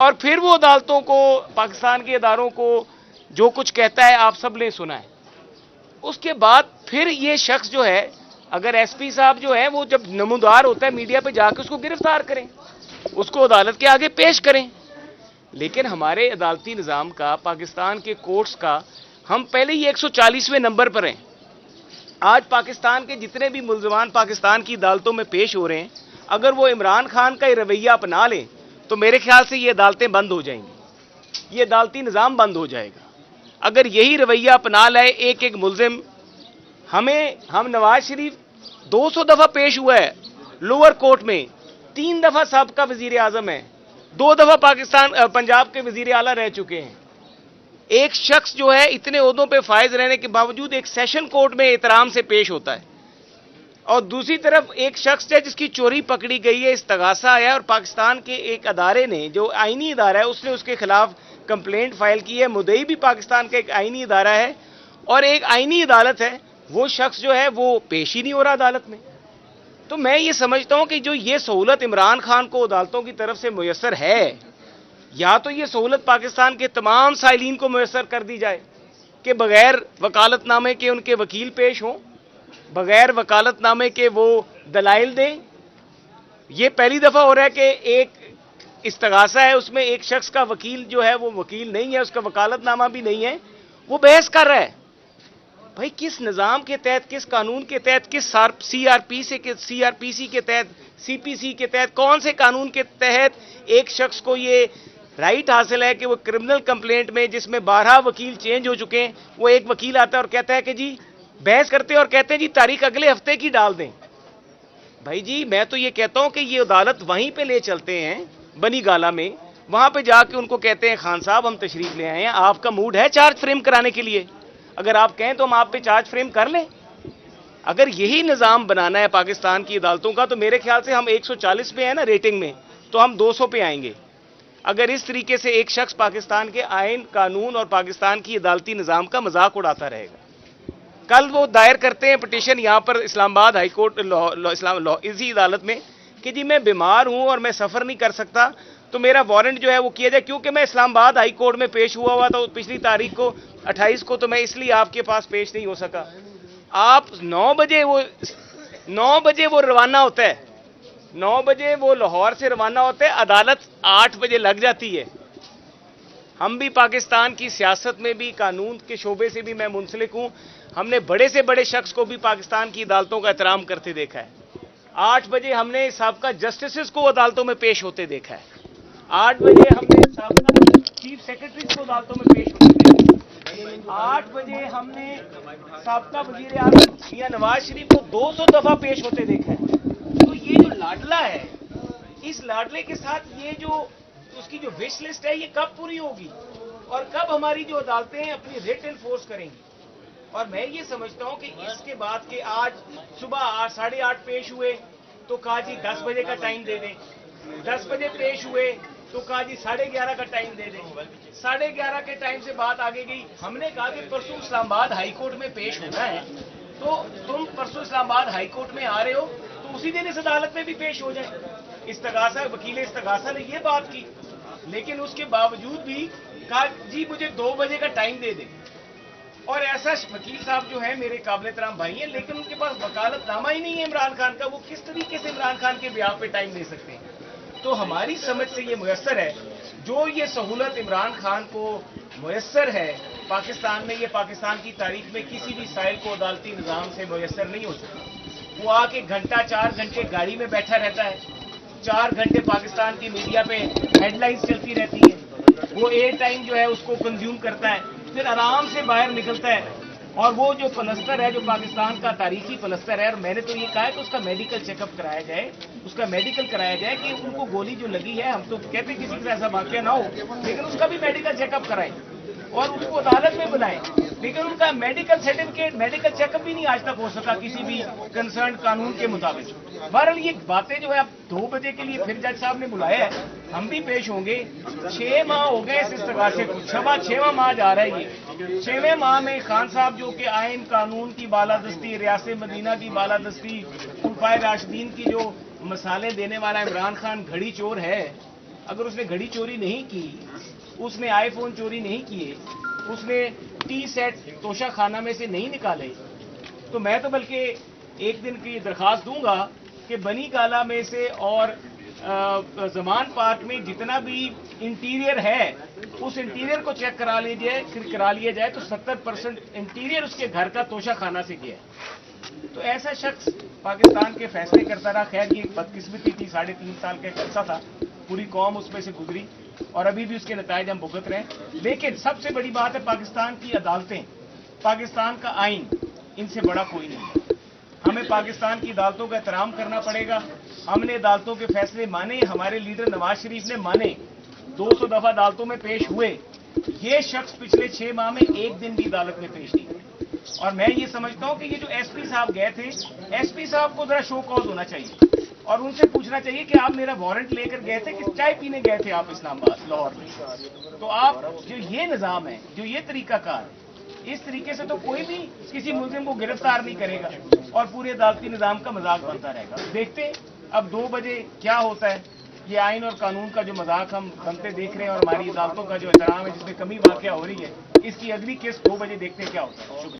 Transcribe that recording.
और फिर वो अदालतों को, पाकिस्तान के इदारों को जो कुछ कहता है आप सब ने सुना है। उसके बाद फिर ये शख्स जो है, अगर एसपी साहब जो है वो जब नमूदार होता है मीडिया पे जाके उसको गिरफ्तार करें, उसको अदालत के आगे पेश करें। लेकिन हमारे अदालती निज़ाम का, पाकिस्तान के कोर्ट्स का, हम पहले ही 140वें नंबर पर हैं। आज पाकिस्तान के जितने भी मुल्ज़मान पाकिस्तान की अदालतों में पेश हो रहे हैं, अगर वो इमरान खान का रवैया अपना लें तो मेरे ख्याल से ये अदालतें बंद हो जाएंगी, ये अदालती निज़ाम बंद हो जाएगा। अगर यही रवैया अपना लाए एक एक मुल्जिम, हम नवाज शरीफ 200 दफ़ा पेश हुआ है लोअर कोर्ट में, 3 दफ़ा साबका वजीर आजम है, 2 दफ़ा पंजाब के वजीर आला रह चुके हैं। एक शख्स जो है इतने ओहदों पे फायज रहने के बावजूद एक सेशन कोर्ट में एहतराम से पेश होता है, और दूसरी तरफ एक शख्स है जिसकी चोरी पकड़ी गई है, इस्तगासा आया, और पाकिस्तान के एक अदारे ने, जो आईनी अदारा है, उसने उसके खिलाफ कंप्लेंट फाइल की है। मुद्दई भी पाकिस्तान का एक आईनी अदारा है और एक आईनी अदालत है। वो शख्स जो है वो पेश ही नहीं हो रहा अदालत में। तो मैं ये समझता हूं कि जो ये सहूलत इमरान खान को अदालतों की तरफ से मुयस्सर है, या तो ये सहूलत पाकिस्तान के तमाम साइलीन को मुयस्सर कर दी जाए कि बगैर वकालतनामे के उनके वकील पेश हों, बगैर वकालतनामे के वो दलाइल दें। ये पहली दफ़ा हो रहा है कि एक इस्तगासा है, उसमें एक शख्स का वकील जो है वो वकील नहीं है, उसका वकालतनामा भी नहीं है, वो बहस कर रहा है। भाई किस निज़ाम के तहत, किस कानून के तहत, किस सीआरपीसी के तहत, सीपीसी के तहत, कौन से कानून के तहत एक शख्स को ये राइट हासिल है कि वो क्रिमिनल कंप्लेंट में, जिसमें 12 वकील चेंज हो चुके हैं, वो एक वकील आता है और कहता है कि जी, बहस करते हैं और कहते हैं जी तारीख अगले हफ्ते की डाल दें। भाई जी, मैं तो ये कहता हूं कि ये अदालत वहीं पे ले चलते हैं बनी गाला में, वहां पे जाके उनको कहते हैं खान साहब हम तशरीफ ले आए हैं, आपका मूड है चार्ज फ्रेम कराने के लिए, अगर आप कहें तो हम आप पे चार्ज फ्रेम कर लें। अगर यही निज़ाम बनाना है पाकिस्तान की अदालतों का, तो मेरे ख्याल से हम 140 पे है ना रेटिंग में, तो हम 200 पे आएंगे। अगर इस तरीके से एक शख्स पाकिस्तान के आइन, कानून और पाकिस्तान की अदालती निज़ाम का मजाक उड़ाता रहेगा। कल वो दायर करते हैं पिटीशन यहां पर इस्लामाबाद हाई कोर्ट इसी अदालत में कि जी मैं बीमार हूं और मैं सफ़र नहीं कर सकता, तो मेरा वारंट जो है वो किया जाए, क्योंकि मैं इस्लामाबाद हाई कोर्ट में पेश हुआ था पिछली तारीख को 28 को, तो मैं इसलिए आपके पास पेश नहीं हो सका। आप 9 बजे वो रवाना होता है, 9 बजे वो लाहौर से रवाना होता है, अदालत 8 बजे लग जाती है। हम भी पाकिस्तान की सियासत में भी, कानून के शोबे से भी मैं मुंसलिक हूं। हमने बड़े से बड़े शख्स को भी पाकिस्तान की अदालतों का एहतराम करते देखा है। 8 बजे हमने साबका जस्टिस को अदालतों में पेश होते देखा है। 8 बजे हमने साबका चीफ सेक्रेटरी को अदालतों में पेश होते देखा है। 8 बजे हमने साबका वजीर आज़म मियां नवाज शरीफ को 200 दफा पेश होते देखा है। तो ये जो लाडला है, इस लाडले के साथ ये जो उसकी जो विश लिस्ट है, ये कब पूरी होगी और कब हमारी जो अदालतें अपनी रिट एनफोर्स करेंगी। और मैं ये समझता हूं कि इसके बाद के आज सुबह 8:30 पेश हुए तो कहा जी 10 बजे का टाइम दे दें, 10 बजे पेश हुए तो कहा जी 11:30 का टाइम दे दें, 11:30 के टाइम से बात आगे गई। हमने कहा कि परसों इस्लामाबाद हाई कोर्ट में पेश होना है, तो तुम परसों इस्लामाबाद हाई कोर्ट में आ रहे हो तो उसी दिन इस अदालत में भी पेश हो जाए। इस्तगासा, वकील इस्तगासा ने ये बात की, लेकिन उसके बावजूद भी कहा जी मुझे 2 बजे का टाइम दे दें। और ऐसा वकील साहब जो है मेरे काबिल एहतराम भाई हैं, लेकिन उनके पास वकालतनामा ही नहीं है इमरान खान का, वो किस तरीके से इमरान खान के ब्याह पे टाइम दे सकते हैं। तो हमारी समझ से ये मुयस्सर है, जो ये सहूलत इमरान खान को मुयस्सर है पाकिस्तान में, ये पाकिस्तान की तारीख में किसी भी साइल को अदालती निज़ाम से मुयस्सर नहीं हो सकता। वो आके घंटा 4 घंटे गाड़ी में बैठा रहता है, 4 घंटे पाकिस्तान की मीडिया पे हेडलाइंस चलती रहती है, वो एयर टाइम जो है उसको कंज्यूम करता है, फिर आराम से बाहर निकलता है। और वो जो पलस्तर है, जो पाकिस्तान का तारीखी पलस्तर है, और मैंने तो ये कहा है कि उसका मेडिकल चेकअप कराया जाए, उसका मेडिकल कराया जाए कि उनको गोली जो लगी है, हम तो कहते किसी के ऐसा वाकया ना हो, लेकिन उसका भी मेडिकल चेकअप कराएं और उसको अदालत में बुलाएं। लेकिन उनका मेडिकल सर्टिफिकेट, मेडिकल चेकअप भी नहीं आज तक हो सका किसी भी कंसर्न कानून के मुताबिक। बहरहाल ये बातें जो है अब 2 बजे के लिए फिर जज साहब ने बुलाया है, हम भी पेश होंगे। 6 माह हो गए इस इस्तगासे को, 6वां माह जा रहा है ये। 6वें माह में खान साहब जो कि आइन कानून की बालादस्ती, रियासत मदीना की बालादस्ती, खुलफाए राशिदीन की जो मिसालें देने वाला इमरान खान घड़ी चोर है, अगर उसने घड़ी चोरी नहीं की, उसने आईफोन चोरी नहीं किए, उसने टी सेट तोशा खाना में से नहीं निकाले, तो मैं तो बल्कि एक दिन की दरखास्त दूंगा कि बनी गाला में से और जमान पार्क में जितना भी इंटीरियर है उस इंटीरियर को चेक करा लिया जाए तो 70% इंटीरियर उसके घर का तोशा खाना से किया है। तो ऐसा शख्स पाकिस्तान के फैसले करता रहा। खैर ये बदकिस्मती थी, 3.5 साल का एक अरसा था, पूरी कौम उसमें से गुजरी और अभी भी उसके नतायज हम भुगत रहे हैं। लेकिन सबसे बड़ी बात है पाकिस्तान की अदालतें, पाकिस्तान का आइन, इनसे बड़ा कोई नहीं है। हमें पाकिस्तान की अदालतों का एहतराम करना पड़ेगा। हमने अदालतों के फैसले माने, हमारे लीडर नवाज शरीफ ने माने, 200 दफा अदालतों में पेश हुए। ये शख्स पिछले 6 माह में एक दिन भी अदालत में पेश नहीं हुए। और मैं ये समझता हूं कि ये जो एसपी साहब गए थे, एसपी साहब को जरा शो कॉज होना चाहिए और उनसे पूछना चाहिए कि आप मेरा वारंट लेकर गए थे कि चाय पीने गए थे आप इस्लामाबाद, लाहौर में। तो आप जो ये निज़ाम है, जो ये तरीकाकार, इस तरीके से तो कोई भी किसी मुलजिम को गिरफ्तार नहीं करेगा और पूरे अदालती निज़ाम का मजाक बनता रहेगा। देखते हैं अब 2 बजे क्या होता है। ये आइन और कानून का जो मजाक हम बनते देख रहे हैं और हमारी अदालतों का जो एहतराम है जिसमें कमी वाक़या हो रही है, इसकी अगली केस 2 बजे देखते हैं क्या होता है। शुक्रिया।